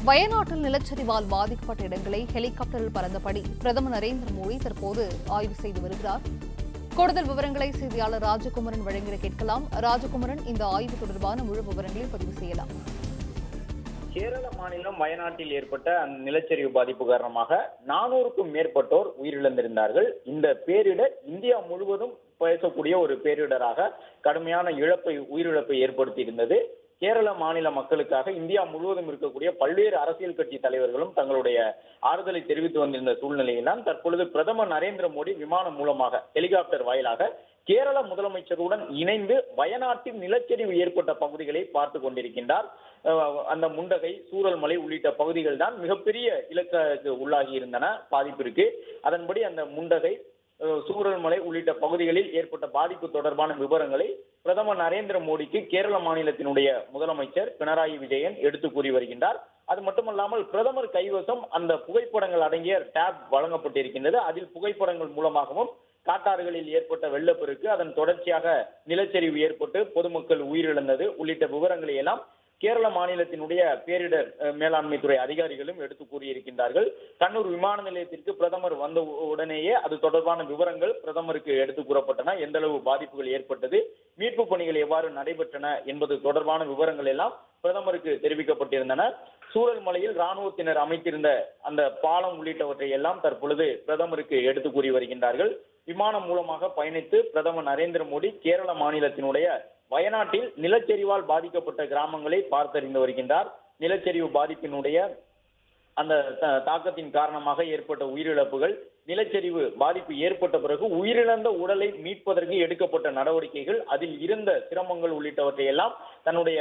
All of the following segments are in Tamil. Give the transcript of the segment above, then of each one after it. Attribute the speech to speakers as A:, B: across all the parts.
A: வயநாட்டில் நிலச்சரிவால் பாதிக்கப்பட்ட இடங்களை ஹெலிகாப்டரில் பறந்தபடி பிரதமர் நரேந்திர மோடி தற்போது ஆய்வு செய்து வருகிறார். கூடுதல் விவரங்களை செய்தியாளர் ராஜகுமரன் வழங்கிட கேட்கலாம். ராஜகுமரன், இந்த ஆய்வு தொடர்பான முழு விவரங்களை பதிவு செய்யலாம்.
B: கேரள மாநிலம் வயநாட்டில் ஏற்பட்ட அந்த நிலச்சரிவு பாதிப்பு காரணமாக 400க்கும் மேற்பட்டோர் உயிரிழந்திருந்தார்கள். இந்த பேரிடர் இந்தியா முழுவதும் பேசக்கூடிய ஒரு பேரிடராக கடுமையான உயிரிழப்பை ஏற்படுத்தியிருந்தது. கேரள மாநில மக்களுக்காக இந்தியா முழுவதும் இருக்கக்கூடிய பல்வேறு அரசியல் கட்சி தலைவர்களும் தங்களுடைய ஆறுதலை தெரிவித்து வந்திருந்த சூழ்நிலையில்தான் தற்பொழுது பிரதமர் நரேந்திர மோடி விமானம் மூலமாக ஹெலிகாப்டர் வாயிலாக கேரள முதலமைச்சருடன் இணைந்து வயநாட்டில் நிலச்சரிவு ஏற்பட்ட பகுதிகளை பார்த்து கொண்டிருக்கின்றார். அந்த முண்டகை, சூரல்மலை உள்ளிட்ட பகுதிகள் தான் மிகப்பெரிய இலக்கு உள்ளாகி இருந்தன பாதிப்பிற்கு. அதன்படி அந்த முண்டகை, சூரல்மலை உள்ளிட்ட பகுதிகளில் ஏற்பட்ட பாதிப்பு தொடர்பான விவரங்களை பிரதமர் நரேந்திர மோடிக்கு கேரள மாநிலத்தினுடைய முதலமைச்சர் பினராயி விஜயன் எடுத்து கூறி வருகின்றார். அது மட்டுமல்லாமல் பிரதமர் கைவசம் அந்த புகைப்படங்கள் அடங்கிய டேப் வழங்கப்பட்டிருக்கின்றது. அதில் புகைப்படங்கள் மூலமாகவும் காட்டாறுகளில் ஏற்பட்ட வெள்ளப்பெருக்கு, அதன் தொடர்ச்சியாக நிலச்சரிவு ஏற்பட்டு பொதுமக்கள் உயிரிழந்தது உள்ளிட்ட விவரங்களை எல்லாம் கேரள மாநிலத்தினுடைய பேரிடர் மேலாண்மை துறை அதிகாரிகளும் எடுத்து கூறியிருக்கின்றார்கள். கண்ணூர் விமான நிலையத்திற்கு பிரதமர் வந்த உடனேயே அது தொடர்பான விவரங்கள் பிரதமருக்கு எடுத்து கூறப்பட்டன. எந்த அளவு பாதிப்புகள் ஏற்பட்டது, மீட்பு பணிகள் எவ்வாறு நடைபெற்றன என்பது தொடர்பான விவரங்கள் எல்லாம் பிரதமருக்கு தெரிவிக்கப்பட்டிருந்தன. சூரல்மலையில் ராணுவத்தினர் அமைத்திருந்த அந்த பாலம் உள்ளிட்டவற்றை எல்லாம் தற்பொழுது பிரதமருக்கு எடுத்து கூறி வருகின்றார்கள். விமானம் மூலமாக பயணித்து பிரதமர் நரேந்திர மோடி கேரள மாநிலத்தினுடைய வயநாட்டில் நிலச்சரிவால் பாதிக்கப்பட்ட கிராமங்களை பார்த்தறிந்து வருகின்றார். நிலச்சரிவு பாதிப்பினுடைய அந்த தாக்கத்தின் காரணமாக ஏற்பட்ட உயிரிழப்புகள், நிலச்சரிவு பாதிப்பு ஏற்பட்ட பிறகு உயிரிழந்த உடலை மீட்பதற்கு எடுக்கப்பட்ட நடவடிக்கைகள், அதில் இருந்த சிரமங்கள் உள்ளிட்டவற்றை எல்லாம் தன்னுடைய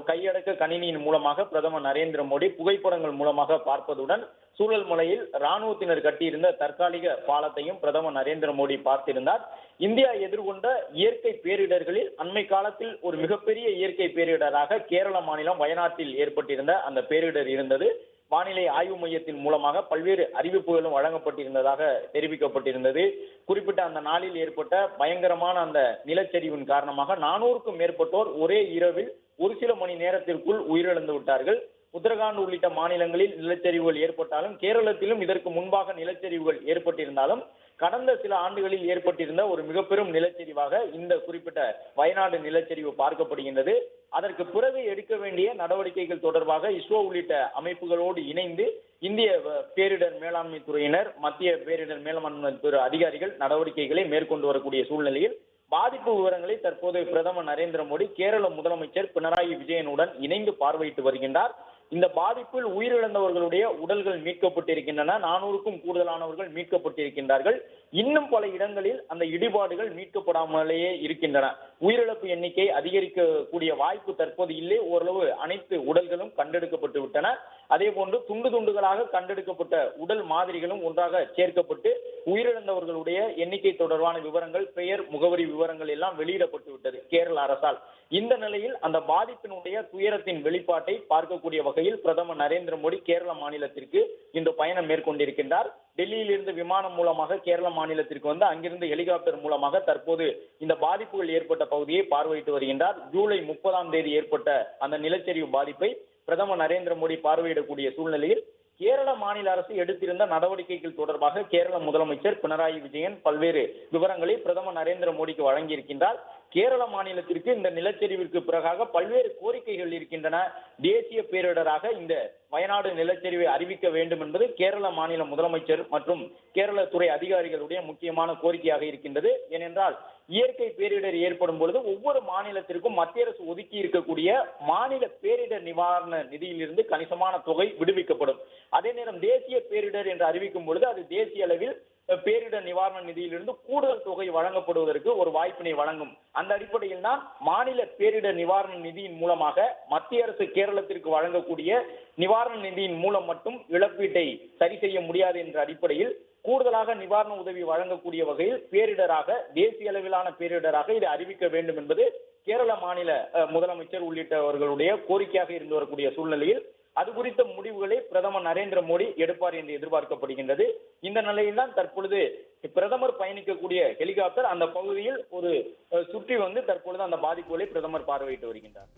B: கையடக்க கணினியின் மூலமாக பிரதமர் நரேந்திர மோடி புகைப்படங்கள் மூலமாக பார்ப்பதுடன் சூழல்மலையில் ராணுவத்தினர் கட்டியிருந்த தற்காலிக பாலத்தையும் பிரதமர் நரேந்திர மோடி பார்த்திருந்தார். இந்தியா எதிர்கொண்ட இயற்கை பேரிடர்களில் அண்மை காலத்தில் ஒரு மிகப்பெரிய இயற்கை பேரிடராக கேரள மாநிலம் வயநாட்டில் ஏற்பட்டிருந்த அந்த பேரிடர் இருந்தது. வானிலை ஆய்வு மையத்தின் மூலமாக பல்வேறு அறிவிப்புகளும் வழங்கப்பட்டிருந்ததாக தெரிவிக்கப்பட்டிருந்தது. குறிப்பிட்ட அந்த நாளில் ஏற்பட்ட பயங்கரமான அந்த நிலச்சரிவின் காரணமாக 400க்கும் மேற்பட்டோர் ஒரே இரவில் ஒரு சில மணி நேரத்திற்குள் உயிரிழந்து விட்டார்கள். உத்தரகாண்ட் உள்ளிட்ட மாநிலங்களில் நிலச்சரிவுகள் ஏற்பட்டாலும் கேரளத்திலும் இதற்கு முன்பாக நிலச்சரிவுகள் ஏற்பட்டிருந்தாலும் கடந்த சில ஆண்டுகளில் ஏற்பட்டிருந்த ஒரு மிக பெரும் நிலச்சரிவாக இந்த குறிப்பிட்ட வயநாடு நிலச்சரிவு பார்க்கப்படுகின்றது. அதற்கு பிறகு எடுக்க வேண்டிய நடவடிக்கைகள் தொடர்பாக இஸ்ரோ உள்ளிட்ட அமைப்புகளோடு இணைந்து இந்திய பேரிடர் மேலாண்மை துறையினர், மத்திய பேரிடர் மேலாண்மை துறை அதிகாரிகள் நடவடிக்கைகளை மேற்கொண்டு வரக்கூடிய சூழ்நிலையில் பாதிப்பு விவரங்களை தற்போது பிரதமர் நரேந்திர மோடி கேரள முதலமைச்சர் பினராயி விஜயனுடன் இணைந்து பார்வையிட்டு வருகின்றார். இந்த பாதிப்பில் உயிரிழந்தவர்களுடைய உடல்கள் மீட்கப்பட்டிருக்கின்றன. 400க்கும் கூடுதலானவர்கள் மீட்கப்பட்டிருக்கின்றார்கள். இன்னும் பல இடங்களில் அந்த இடிபாடுகள் மீட்கப்படாமலேயே இருக்கின்றன. உயிரிழப்பு எண்ணிக்கை அதிகரிக்கக்கூடிய வாய்ப்பு தற்போது இல்லை. ஓரளவு அனைத்து உடல்களும் கண்டெடுக்கப்பட்டு விட்டன. அதே போன்று துண்டு துண்டுகளாக கண்டெடுக்கப்பட்ட உடல் மாதிரிகளும் ஒன்றாக சேர்க்கப்பட்டு உயிரிழந்தவர்களுடைய எண்ணிக்கை தொடர்பான விவரங்கள், பெயர், முகவரி விவரங்கள் எல்லாம் வெளியிடப்பட்டு விட்டது கேரள அரசால். இந்த நிலையில் அந்த பாதிப்பினுடைய துயரத்தின் வெளிப்பாட்டை பார்க்கக்கூடிய வகையில் பிரதமர் நரேந்திர மோடி கேரள மாநிலத்திற்கு இன்று பயணம் மேற்கொண்டிருக்கின்றார். டெல்லியில் இருந்து விமானம் மூலமாக கேரள மாநிலத்திற்கு வந்து அங்கிருந்து ஹெலிகாப்டர் மூலமாக தற்போது இந்த பாதிப்புகள் ஏற்பட்ட பகுதியை பார்வையிட்டு வருகின்றார். ஜூலை 30ஆம் தேதி ஏற்பட்ட அந்த நிலச்சரிவு பாதிப்பை பிரதமர் நரேந்திர மோடி பார்வையிடக்கூடிய சூழ்நிலையில் கேரள மாநில அரசு எடுத்திருந்த நடவடிக்கைகள் தொடர்பாக கேரள முதலமைச்சர் பினராயி விஜயன் பல்வேறு விவரங்களை பிரதமர் நரேந்திர மோடிக்கு வழங்கியிருக்கின்றார். கேரள மாநிலத்திற்கு இந்த நிலச்சரிவிற்கு பிறகாக பல்வேறு கோரிக்கைகள் இருக்கின்றன. தேசிய பேரிடராக இந்த வயநாடு நிலச்சரிவை அறிவிக்க வேண்டும் என்பது கேரள மாநில முதலமைச்சர் மற்றும் கேரள துறை அதிகாரிகளுடைய முக்கியமான கோரிக்கையாக இருக்கின்றது. ஏனென்றால் இயற்கை பேரிடர் ஏற்படும் பொழுது ஒவ்வொரு மாநிலத்திற்கும் மத்திய அரசு ஒதுக்கி இருக்கக்கூடிய மாநில பேரிடர் நிவாரண நிதியிலிருந்து கணிசமான தொகை விடுவிக்கப்படும். அதே நேரம் தேசிய பேரிடர் என்று அறிவிக்கும் பொழுது அது தேசிய அளவில் பேரிடர் நிவாரண நிதியிலிருந்து கூடுதல் தொகை வழங்கப்படுவதற்கு ஒரு வாய்ப்பினை வழங்கும். அந்த அடிப்படையில் தான் மாநில பேரிடர் நிவாரண நிதியின் மூலமாக மத்திய அரசு கேரளத்திற்கு வழங்கக்கூடிய நிவாரண நிதியின் மூலம் மட்டும் இழப்பீட்டை சரி செய்ய முடியாது என்ற அடிப்படையில் கூடுதலாக நிவாரண உதவி வழங்கக்கூடிய வகையில் பேரிடராக, தேசிய அளவிலான பேரிடராக இதை அறிவிக்க வேண்டும் என்பது கேரள மாநில முதலமைச்சர் உள்ளிட்டவர்களுடைய கோரிக்கையாக இருந்து வரக்கூடிய சூழ்நிலையில் அது குறித்த முடிவுகளை பிரதமர் நரேந்திர மோடி எடுப்பார் என்று எதிர்பார்க்கப்படுகின்றது. இந்த நிலையில்தான் தற்பொழுது பிரதமர் பயணிக்கக்கூடிய ஹெலிகாப்டர் அந்த பகுதியில் ஒரு சுற்றி வந்து தற்பொழுது அந்த பாதிப்புகளை பிரதமர் பார்வையிட்டு வருகின்றார்.